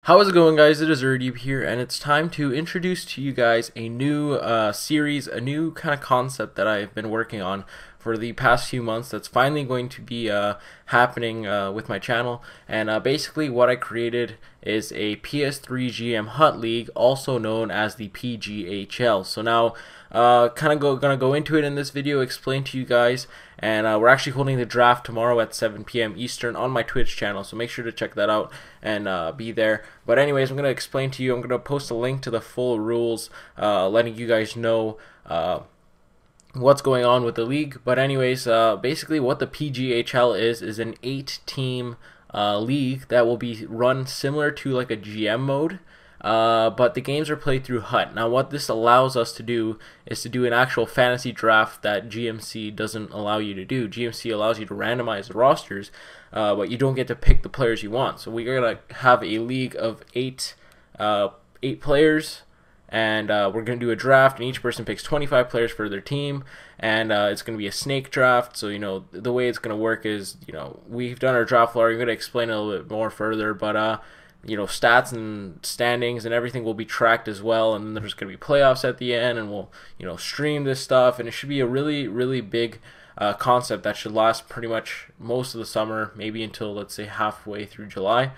How is it going, guys? It is Erdube here, and it's time to introduce to you guys a new series, a new kind of concept that I've been working on for the past few months that's finally going to be happening with my channel. And basically what I created is a PS3 GM Hut League, also known as the PGHL. So now gonna go into it in this video, explain to you guys, and we're actually holding the draft tomorrow at 7 p.m. Eastern on my Twitch channel, so make sure to check that out and be there. But anyways, I'm gonna explain to you. I'm gonna post a link to the full rules, letting you guys know what's going on with the league. But anyways, basically what the PGHL is an 8-team league that will be run similar to like a GM mode. But the games are played through Hut. Now what this allows us to do is to do an actual fantasy draft that GMC doesn't allow you to do. GMC allows you to randomize the rosters, but you don't get to pick the players you want. So we're going to have a league of eight players, and we're going to do a draft, and each person picks 25 players for their team, and it's going to be a snake draft. So, you know, the way it's going to work is, you know, we've done our draft lottery. I'm going to explain it a little bit more further, but you know, stats and standings and everything will be tracked as well, and there's going to be playoffs at the end, and we'll, you know, stream this stuff, and it should be a really big concept that should last pretty much most of the summer, maybe until, let's say, halfway through July.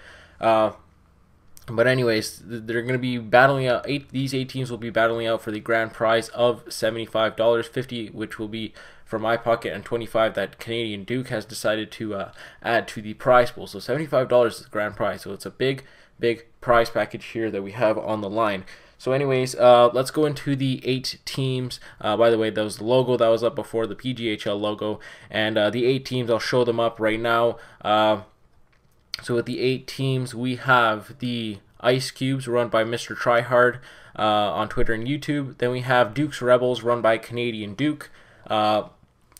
But anyways, they're going to be battling out, these 8 teams will be battling out for the grand prize of $75, $50 which will be from my pocket, and $25 that Canadian Duke has decided to add to the prize pool. So $75 is the grand prize, so it's a big prize package here that we have on the line. So anyways, let's go into the 8 teams. By the way, that was the logo that was up before, the PGHL logo, and the 8 teams, I'll show them up right now. So with the 8 teams, we have the Ice Cubes, run by Mr. Tryhard on Twitter and YouTube. Then we have Duke's Rebels, run by Canadian Duke.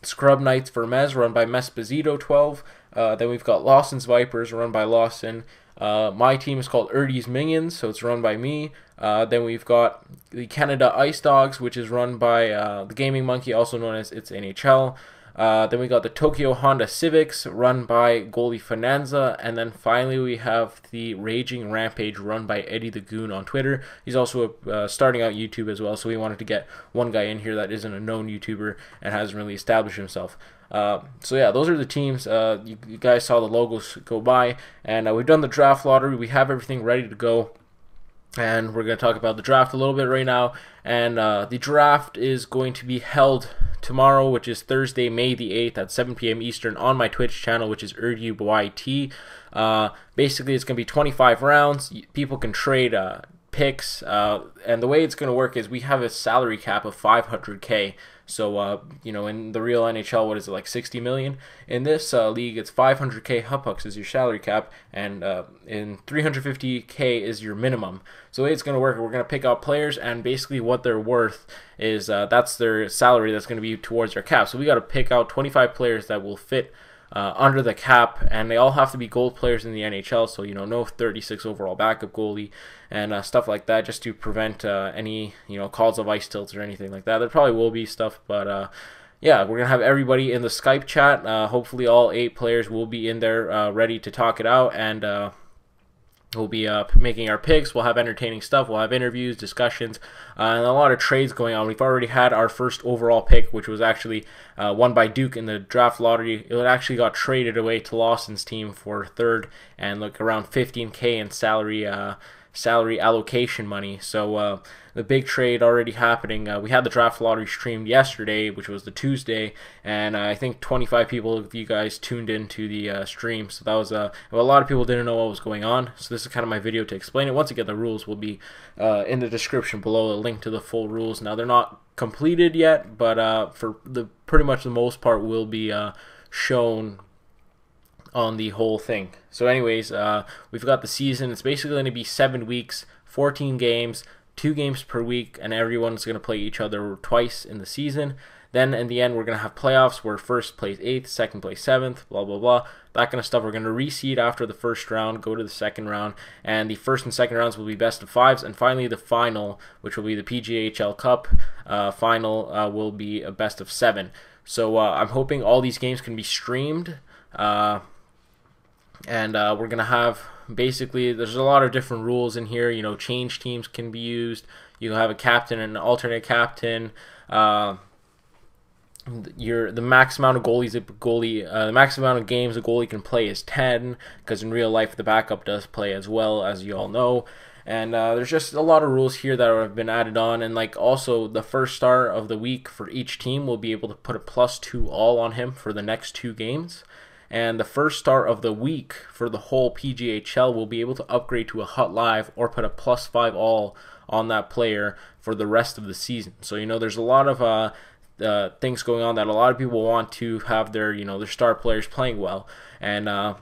Scrub Knights for Mez, run by Mespazito 12. Then we've got Lawson's Vipers, run by Lawson. My team is called Erdy's Minions, so it's run by me. Then we've got the Canada Ice Dogs, which is run by the Gaming Monkey, also known as It's NHL. Then we got the Tokyo Honda Civics, run by Goalie Finanza, and then finally we have the Raging Rampage, run by Eddie the Goon on Twitter. He's also starting out YouTube as well, so we wanted to get one guy in here that isn't a known YouTuber and hasn't really established himself. So yeah, those are the teams. You guys saw the logos go by, and we've done the draft lottery. We have everything ready to go, and we're going to talk about the draft a little bit right now. And the draft is going to be held tomorrow, which is Thursday, May the 8th at 7 p.m. Eastern on my Twitch channel, which is ErdubeYT. Basically, it's going to be 25 rounds. People can trade picks, and the way it's going to work is we have a salary cap of 500K. So, you know, in the real NHL, what is it, like 60 million? In this league, it's 500K Huppucks is your salary cap, and in 350K is your minimum. So the way it's going to work, we're going to pick out players, and basically what they're worth is that's their salary that's going to be towards their cap. So we got to pick out 25 players that will fit under the cap, and they all have to be gold players in the NHL, so, you know, no 36 overall backup goalie and stuff like that, just to prevent any, you know, calls of ice tilts or anything like that. There probably will be stuff, but yeah, we're gonna have everybody in the Skype chat. Hopefully all 8 players will be in there ready to talk it out, and we'll be making our picks. We'll have entertaining stuff. We'll have interviews, discussions, and a lot of trades going on. We've already had our first overall pick, which was actually won by Duke in the draft lottery. It actually got traded away to Lawson's team for 3rd and like around 15K in salary allocation money. So the big trade already happening. We had the draft lottery streamed yesterday, which was the Tuesday, and I think 25 people of you guys tuned into the stream. So that was well, a lot of people didn't know what was going on. So this is kind of my video to explain it. Once again, the rules will be in the description below, a link to the full rules. Now they're not completed yet, but for the pretty much the most part will be shown on the whole thing. So anyways, we've got the season. It's basically going to be 7 weeks, 14 games, 2 games per week, and everyone's going to play each other twice in the season. Then in the end, we're going to have playoffs where first plays 8th, second plays 7th, blah blah blah, that kind of stuff. We're going to reseed after the first round, go to the second round, and the first and second rounds will be best of 5s, and finally the final, which will be the PGHL Cup final, will be a best of 7. So I'm hoping all these games can be streamed. and we're gonna have basically, there's a lot of different rules in here. You know, change teams can be used. You have a captain and an alternate captain. The max amount of the max amount of games a goalie can play is 10, because in real life the backup does play as well, as you all know. And there's just a lot of rules here that have been added on, and like also the first star of the week for each team will be able to put a +2 all on him for the next 2 games. And the first star of the week for the whole PGHL will be able to upgrade to a hot live or put a +5 all on that player for the rest of the season. So you know, there's a lot of things going on that a lot of people want to have their their star players playing well. And I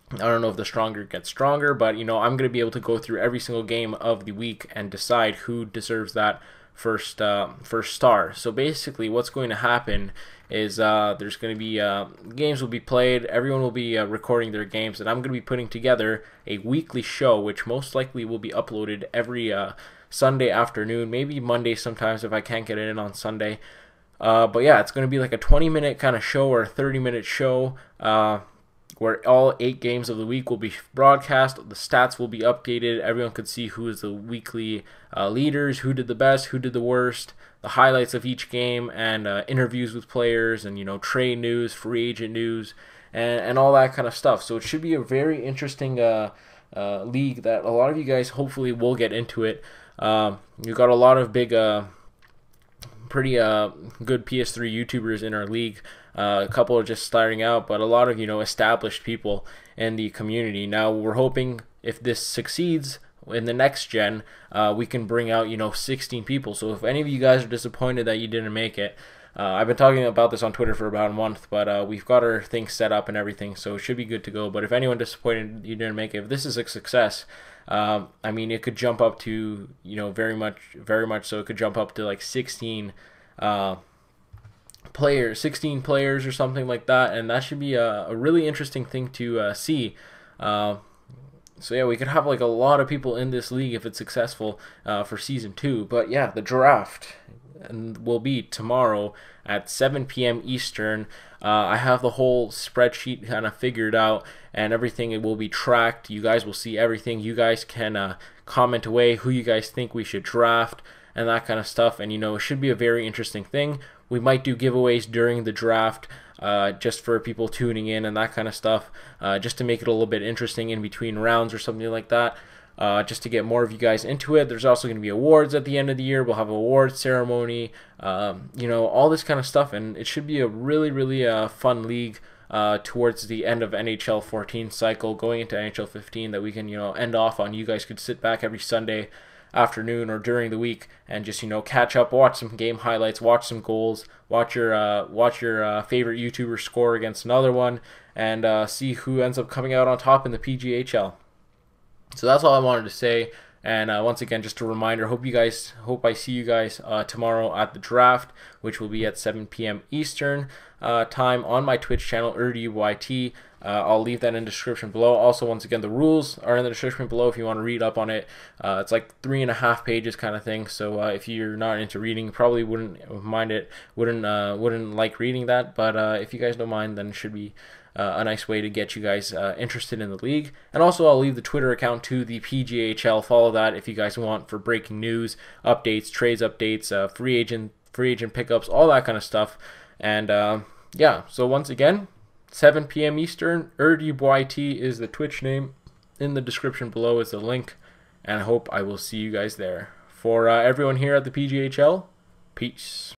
don't know if the stronger gets stronger, but I'm going to be able to go through every single game of the week and decide who deserves that first star. So basically what's going to happen is there's going to be games will be played, everyone will be recording their games, and I'm going to be putting together a weekly show, which most likely will be uploaded every Sunday afternoon, maybe Monday sometimes if I can't get it in on Sunday. But yeah, it's going to be like a 20-minute kind of show or a 30-minute show where all 8 games of the week will be broadcast. The stats will be updated. Everyone could see who is the weekly leaders, who did the best, who did the worst, the highlights of each game, and interviews with players, and trade news, free agent news, and all that kind of stuff. So it should be a very interesting league that a lot of you guys hopefully will get into it. You've got a lot of big pretty good PS3 YouTubers in our league. A couple are just starting out, but a lot of established people in the community. Now we're hoping, if this succeeds in the next gen, we can bring out 16 people. So if any of you guys are disappointed that you didn't make it, I've been talking about this on Twitter for about a month, but we've got our things set up and everything, so it should be good to go. But if anyone disappointed you didn't make it, if this is a success, I mean, it could jump up to very much so. It could jump up to like 16 players or something like that, and that should be a really interesting thing to see. So yeah, we could have like a lot of people in this league if it's successful for season 2. But yeah, the draft will be tomorrow at 7 p.m. Eastern. I have the whole spreadsheet kind of figured out, and everything it will be tracked. You guys will see everything. You guys can comment away who you guys think we should draft and that kind of stuff. And it should be a very interesting thing. We might do giveaways during the draft, just for people tuning in and that kind of stuff, just to make it a little bit interesting in between rounds or something like that, just to get more of you guys into it. There's also going to be awards at the end of the year. We'll have an awards ceremony, all this kind of stuff, and it should be a really, really fun league towards the end of NHL 14 cycle, going into NHL 15, that we can end off on. You guys could sit back every Sunday afternoon or during the week and just catch up, watch some game highlights, watch some goals, watch your favorite YouTuber score against another one, and see who ends up coming out on top in the PGHL. So that's all I wanted to say. And once again, just a reminder, hope I see you guys tomorrow at the draft, which will be at 7 p.m. Eastern time on my Twitch channel, UrdyYT. I'll leave that in the description below. Also, once again, the rules are in the description below if you want to read up on it. It's like 3.5 pages kind of thing. So if you're not into reading, probably wouldn't mind it. Wouldn't like reading that. But if you guys don't mind, then it should be a nice way to get you guys interested in the league. And also, I'll leave the Twitter account to the PGHL. Follow that if you guys want for breaking news, updates, trades updates, free agent pickups, all that kind of stuff. And yeah, so once again, 7 p.m. Eastern, UrdyYT is the Twitch name. In the description below is the link, and I hope I will see you guys there. For everyone here at the PGHL, peace.